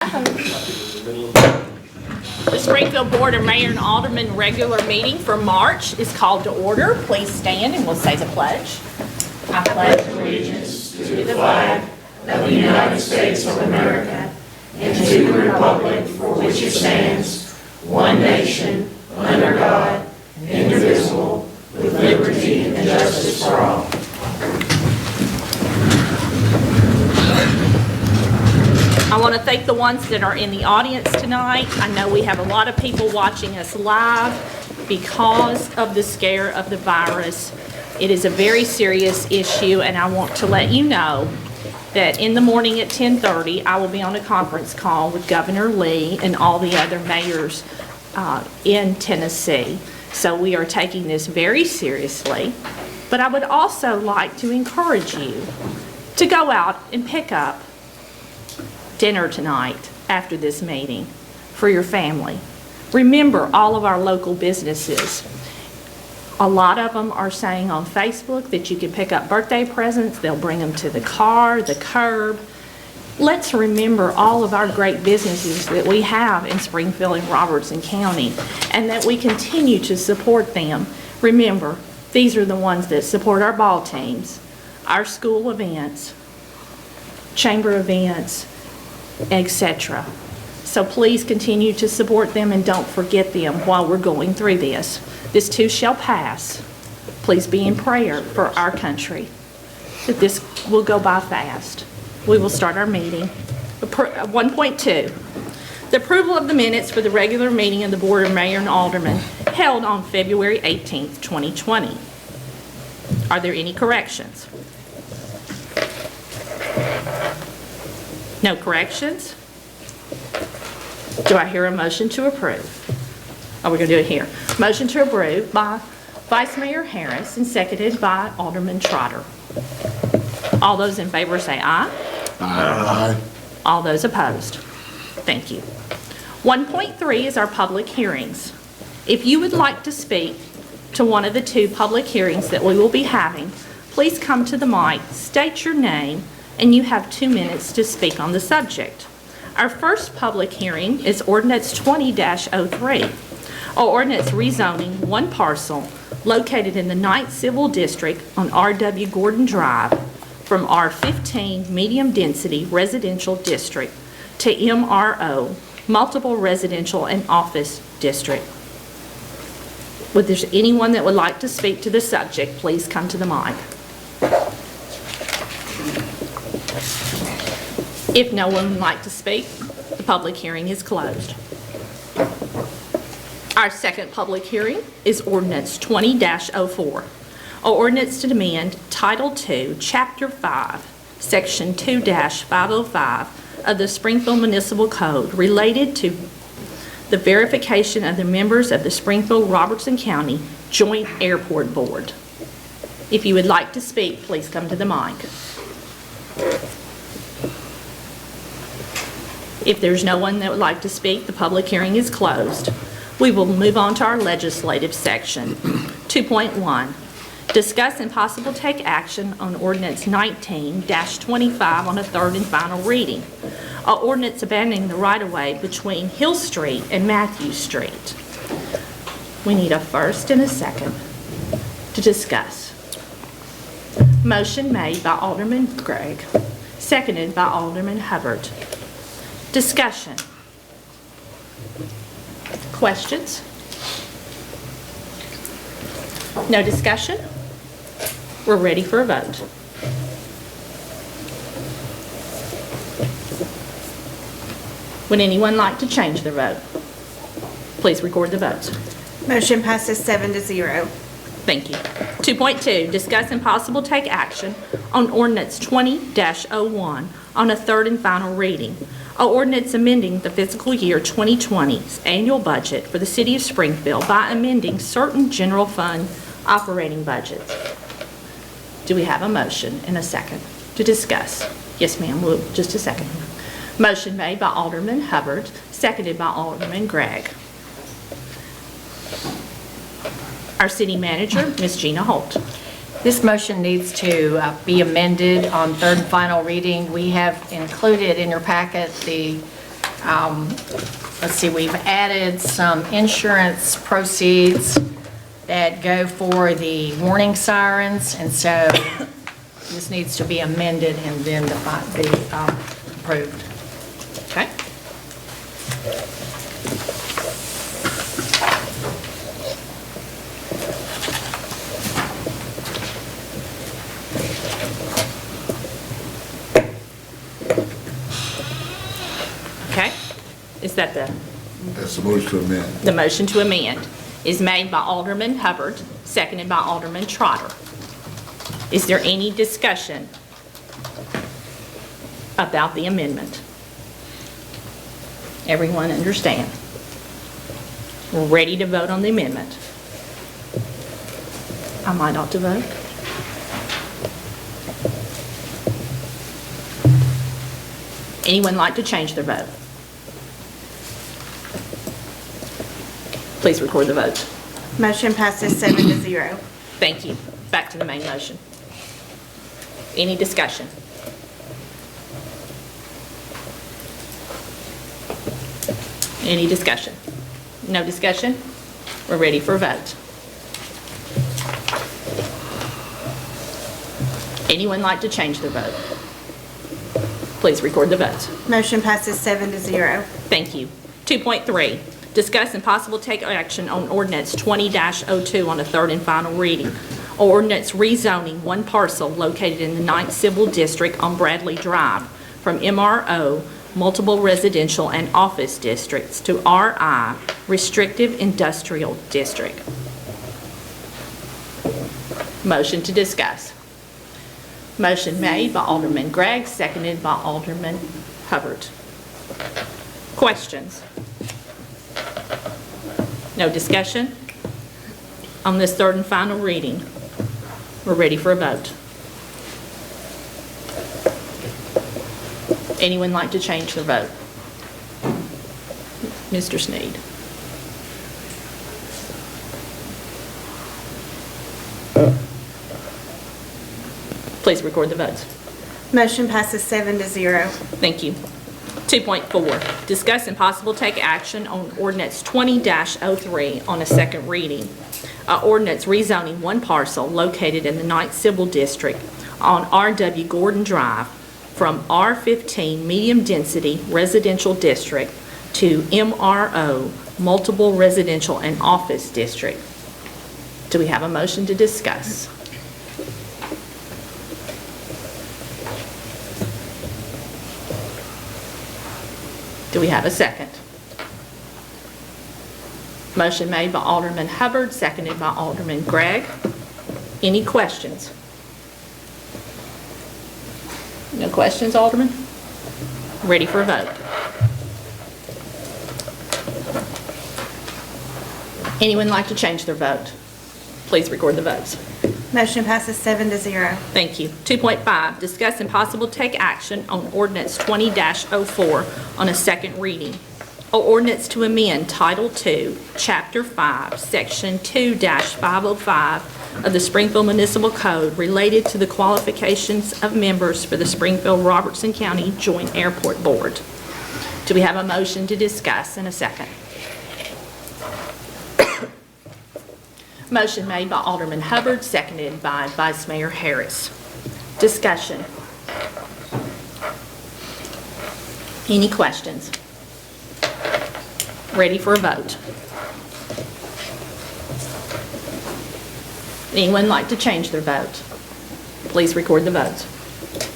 The Springfield Board of Mayor and Aldermen regular meeting for March is called to order. Please stand and we'll say the pledge. I pledge allegiance to the flag of the United States of America and to the republic for which it stands, one nation, under God, indivisible, with liberty and justice for all. I want to thank the ones that are in the audience tonight. I know we have a lot of people watching us live because of the scare of the virus. It is a very serious issue, and I want to let you know that in the morning at 10:30, I will be on a conference call with Governor Lee and all the other mayors in Tennessee. So we are taking this very seriously. But I would also like to encourage you to go out and pick up dinner tonight after this meeting for your family. Remember all of our local businesses. A lot of them are saying on Facebook that you can pick up birthday presents. They'll bring them to the car, the curb. Let's remember all of our great businesses that we have in Springfield and Robertson County, and that we continue to support them. Remember, these are the ones that support our ball teams, our school events, chamber events, etc. So please continue to support them and don't forget them while we're going through this. This too shall pass. Please be in prayer for our country, that this will go by fast. We will start our meeting. 1.2, the approval of the minutes for the regular meeting of the Board of Mayor and Aldermen held on February 18th, 2020. Are there any corrections? No corrections? Do I hear a motion to approve? Oh, we're going to do it here. Motion to approve by Vice Mayor Harris and seconded by Alderman Trotter. All those in favor say aye. Aye. All those opposed? Thank you. 1.3 is our public hearings. If you would like to speak to one of the two public hearings that we will be having, please come to the mic, state your name, and you have 2 minutes to speak on the subject. Our first public hearing is Ordinance 20-03, or ordinance rezoning one parcel located in the 9th Civil District on R.W. Gordon Drive from R15 Medium Density Residential District to MRO Multiple Residential and Office District. If there's anyone that would like to speak to the subject, please come to the mic. If no one would like to speak, the public hearing is closed. Our second public hearing is Ordinance 20-04, or ordinance to amend Title II, Chapter 5, Section 2-505 of the Springfield Municipal Code related to the verification of the members of the Springfield-Robertson County Joint Airport Board. If you would like to speak, please come to the mic. If there's no one that would like to speak, the public hearing is closed. We will move on to our legislative section. 2.1, discuss and possible take action on Ordinance 19-25 on a third and final reading. An ordinance abandoning the right-of-way between Hill Street and Matthew Street. We need a first and a second to discuss. Motion made by Alderman Gregg, seconded by Alderman Hubbard. Discussion. Questions? No discussion? We're ready for a vote. Would anyone like to change their vote? Please record the votes. Motion passes 7-0. Thank you. 2.2, discuss and possible take action on Ordinance 20-01 on a third and final reading. An ordinance amending the fiscal year 2020's annual budget for the City of Springfield by amending certain general fund operating budgets. Do we have a motion and a second to discuss? Yes, ma'am. Just a second. Motion made by Alderman Hubbard, seconded by Alderman Gregg. Our city manager, Ms. Gina Holt. This motion needs to be amended on third and final reading. We have included in your packet the Let's see, we've added some insurance proceeds that go for the warning sirens, and so this needs to be amended and then be approved. Okay. Okay. Is that That's the motion to amend. the motion to amend is made by Alderman Hubbard, seconded by Alderman Trotter. Is there any discussion about the amendment? Everyone understand? We're ready to vote on the amendment. I might ought to vote. Anyone like to change their vote? Please record the vote. Motion passes 7-0. Thank you. Back to the main motion. Any discussion? Any discussion? No discussion? We're ready for a vote. Anyone like to change their vote? Please record the vote. Motion passes 7-0. Thank you. 2.3, discuss and possible take action on ordinance 20-02 on a third and final reading. Ordinance rezoning one parcel located in the 9th Civil District on Bradley Drive from MRO, multiple residential and office districts, to RI, restrictive industrial district. Motion to discuss. Motion made by Alderman Gregg, seconded by Alderman Hubbard. Questions? No discussion? On this third and final reading, we're ready for a vote. Anyone like to change their vote? Mr. Sneed. Please record the votes. Motion passes 7-0. Thank you. 2.4, discuss and possible take action on ordinance 20-03 on a second reading. Ordinance rezoning one parcel located in the 9th Civil District on R.W. Gordon Drive from R15 Medium Density Residential District to MRO Multiple Residential and Office District. Do we have a motion to discuss? Do we have a second? Motion made by Alderman Hubbard, seconded by Alderman Gregg. Any questions? No questions, Alderman? Ready for a vote. Anyone like to change their vote? Please record the votes. Motion passes 7-0. Thank you. 2.5, discuss and possible take action on ordinance 20-04 on a second reading. Ordinance to amend Title II, Chapter 5, Section 2-505 of the Springfield Municipal Code related to the qualifications of members for the Springfield-Robertson County Joint Airport Board. Do we have a motion to discuss in a second? Motion made by Alderman Hubbard, seconded by Vice Mayor Harris. Discussion. Any questions? Ready for a vote. Anyone like to change their vote? Please record the votes.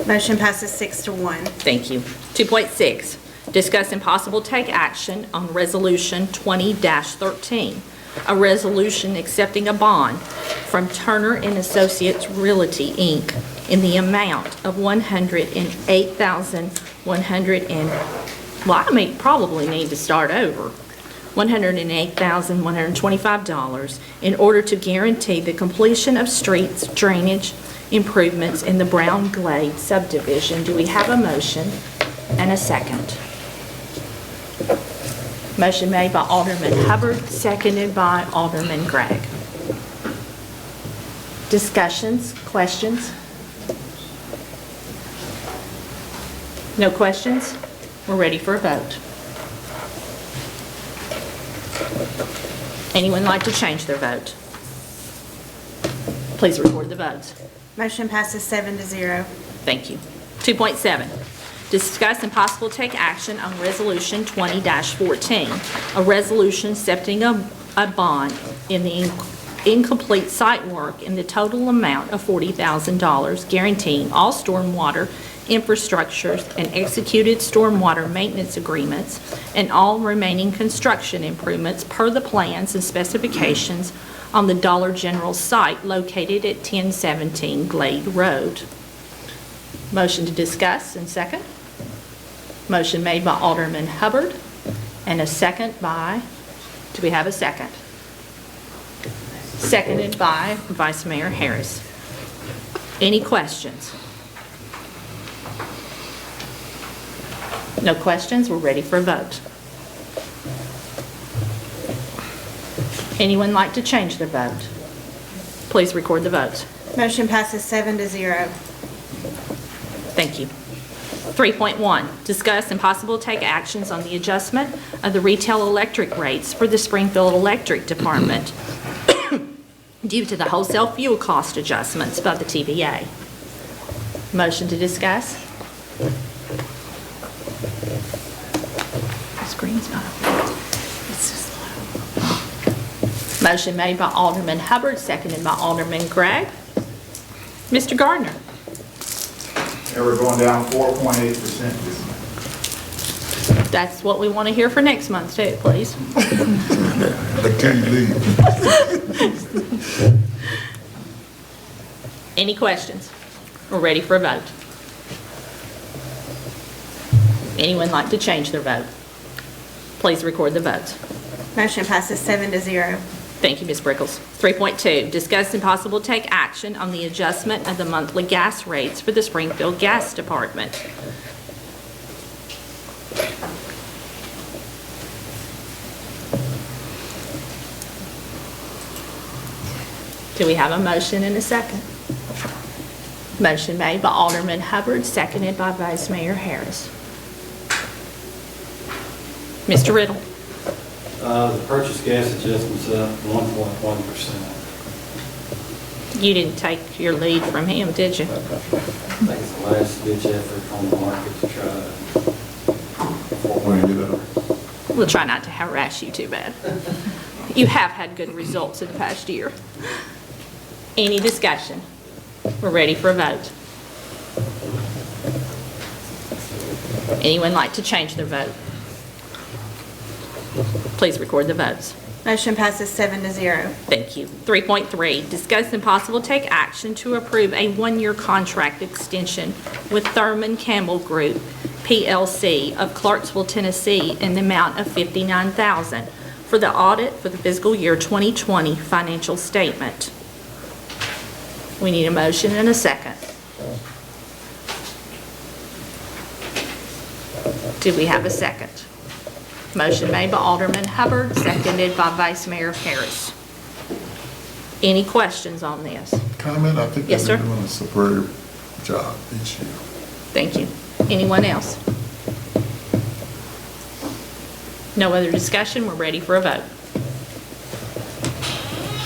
Motion passes 6-1. Thank you. 2.6, discuss and possible take action on Resolution 20-13, a resolution accepting a bond from Turner and Associates Realty, Inc. in the amount of probably need to start over. $108,125 in order to guarantee the completion of streets, drainage improvements in the Brown Glade subdivision. Do we have a motion and a second? Motion made by Alderman Hubbard, seconded by Alderman Gregg. Discussions, questions? No questions? We're ready for a vote. Anyone like to change their vote? Please record the votes. Motion passes 7-0. Thank you. 2.7, discuss and possible take action on Resolution 20-14, a resolution accepting a bond in the incomplete site work in the total amount of $40,000, guaranteeing all stormwater infrastructures and executed stormwater maintenance agreements and all remaining construction improvements per the plans and specifications on the Dollar General site located at 1017 Glade Road. Motion to discuss and second. Motion made by Alderman Hubbard and a second by, do we have a second? Seconded by Vice Mayor Harris. Any questions? No questions? We're ready for a vote. Anyone like to change their vote? Please record the votes. Motion passes 7-0. Thank you. 3.1, discuss and possible take actions on the adjustment of the retail electric rates for the Springfield Electric Department due to the wholesale fuel cost adjustments by the TVA. Motion to discuss? The screen's not up. It's just slow. Motion made by Alderman Hubbard, seconded by Alderman Gregg. Mr. Gardner? And we're going down 4.8% this month. That's what we want to hear for next month too, please. They can't leave. Any questions? We're ready for a vote. Anyone like to change their vote? Please record the votes. Motion passes 7-0. Thank you, Ms. Brickles. 3.2, discuss and possible take action on the adjustment of the monthly gas rates for the Springfield Gas Department. Do we have a motion and a second? Motion made by Alderman Hubbard, seconded by Vice Mayor Harris. Mr. Riddle. The purchase gas adjustment's up 1.1%. You didn't take your lead from him, did you? I think it's the last ditch effort on the market to try to Bring it up. We'll try not to harass you too bad. You have had good results in the past year. Any discussion? We're ready for a vote. Anyone like to change their vote? Please record the votes. Motion passes 7-0. Thank you. 3.3, discuss and possible take action to approve a one-year contract extension with Thurman Campbell Group, PLC of Clarksville, Tennessee, in the amount of $59,000 for the audit for the fiscal year 2020 financial statement. We need a motion and a second. Do we have a second? Motion made by Alderman Hubbard, seconded by Vice Mayor Harris. Any questions on this? Comment, I think Yes, they're sir. doing a superb job each year. Thank you. Anyone else? No other discussion? We're ready for a vote.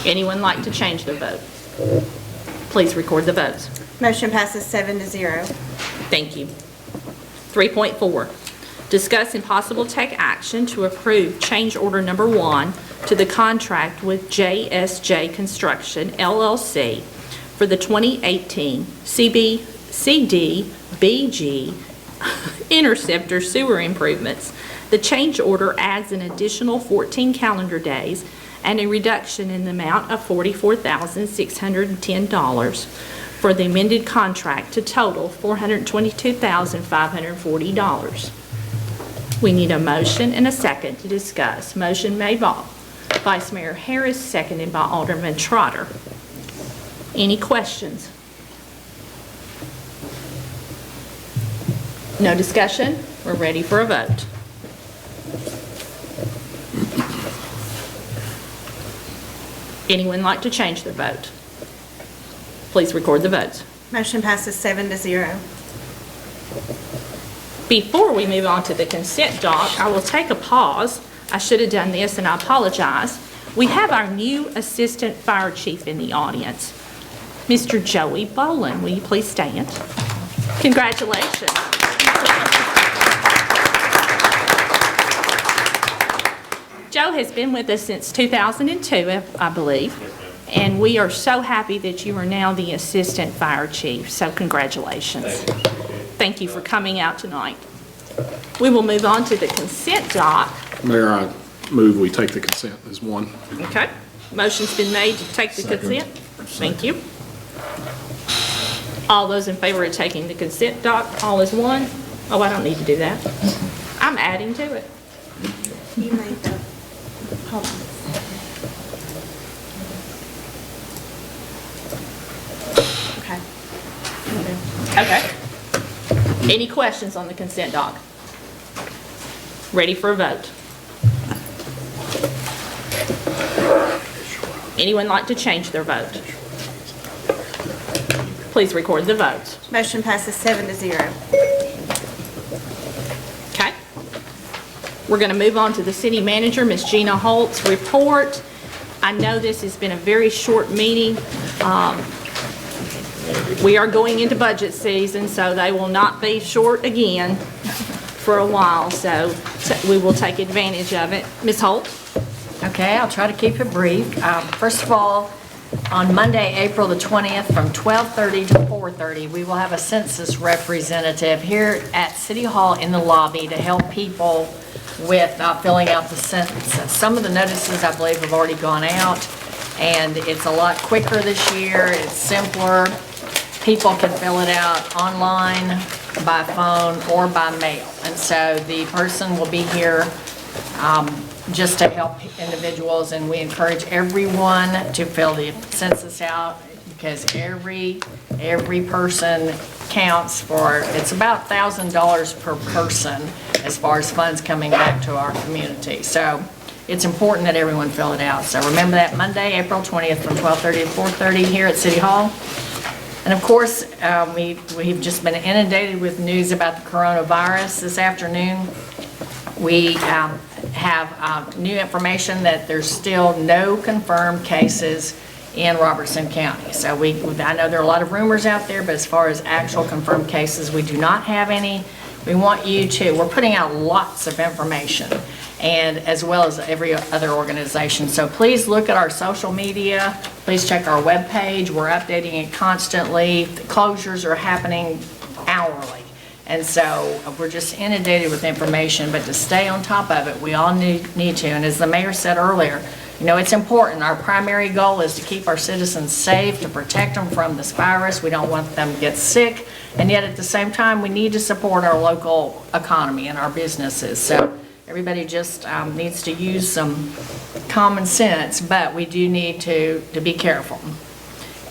Anyone like to change their vote? Please record the votes. Motion passes 7-0. Thank you. 3.4, discuss and possible take action to approve change order number 1 to the contract with JSJ Construction, LLC for the 2018 CDBG Interceptor sewer improvements. The change order adds an additional 14 calendar days and a reduction in the amount of $44,610 for the amended contract to total $422,540. We need a motion and a second to discuss. Motion made by Vice Mayor Harris, seconded by Alderman Trotter. Any questions? No discussion? We're ready for a vote. Anyone like to change their vote? Please record the votes. Motion passes 7-0. Before we move on to the consent doc, I will take a pause I should have done this, and I apologize. We have our new Assistant Fire Chief in the audience, Mr. Joey Bolin. Will you please stand? Congratulations. Joe has been with us since 2002, I believe, and we are so happy that you are now the Assistant Fire Chief, so congratulations. Thank you for coming out tonight. We will move on to the consent doc. Mayor, I move we take the consent as one. Okay, motion's been made to take the consent. Thank you. All those in favor of taking the consent doc, all as one? Oh, I don't need to do that. I'm adding to it. You made the, hold on. Okay. Okay. Any questions on the consent doc? Ready for a vote? Anyone like to change their vote? Please record the vote. Motion passes 7-0. Okay. We're going to move on to the city manager, Ms. Gina Holt's report. I know this has been a very short meeting. We are going into budget season, so they will not be short again for a while, so we will take advantage of it. Ms. Holt? Okay, I'll try to keep it brief. First of all, on Monday, April the 20th, from 12:30 to 4:30, we will have a census representative here at City Hall in the lobby to help people with filling out the census. Some of the notices, I believe, have already gone out, and it's a lot quicker this year. It's simpler. People can fill it out online, by phone, or by mail. And so the person will be here just to help individuals, and we encourage everyone to fill the census out because every person counts for, it's about $1,000 per person as far as funds coming back to our community. So it's important that everyone fill it out. So remember that Monday, April 20th from 12:30 to 4:30 here at City Hall. And of course, we've just been inundated with news about the coronavirus this afternoon. We have new information that there's still no confirmed cases in Robertson County. So I know there are a lot of rumors out there, but as far as actual confirmed cases, we do not have any. We want you to, we're putting out lots of information, and as well as every other organization. So please look at our social media. Please check our webpage. We're updating it constantly. The closures are happening hourly. And so we're just inundated with information, but to stay on top of it, we all need to. And as the mayor said earlier, you know, it's important. Our primary goal is to keep our citizens safe, to protect them from this virus. We don't want them to get sick. And yet at the same time, we need to support our local economy and our businesses. So everybody just needs to use some common sense, but we do need to be careful.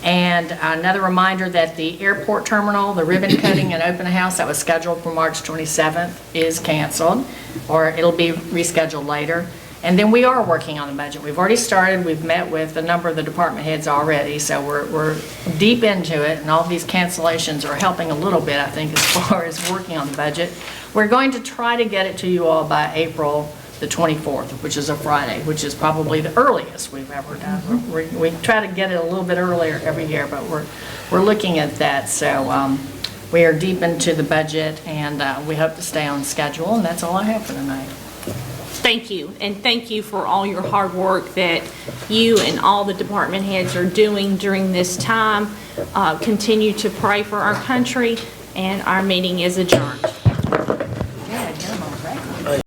And another reminder that the airport terminal, the ribbon cutting and open house that was scheduled for March 27th is canceled, or it'll be rescheduled later. And then we are working on the budget. We've already started. We've met with a number of the department heads already, so we're deep into it, and all these cancellations are helping a little bit, I think, as far as working on the budget. We're going to try to get it to you all by April the 24th, which is a Friday, which is probably the earliest we've ever done. We try to get it a little bit earlier every year, but we're looking at that. So we are deep into the budget, and we hope to stay on schedule, and that's all I have for tonight. Thank you, and thank you for all your hard work that you and all the department heads are doing during this time. Continue to pray for our country, and our meeting is adjourned.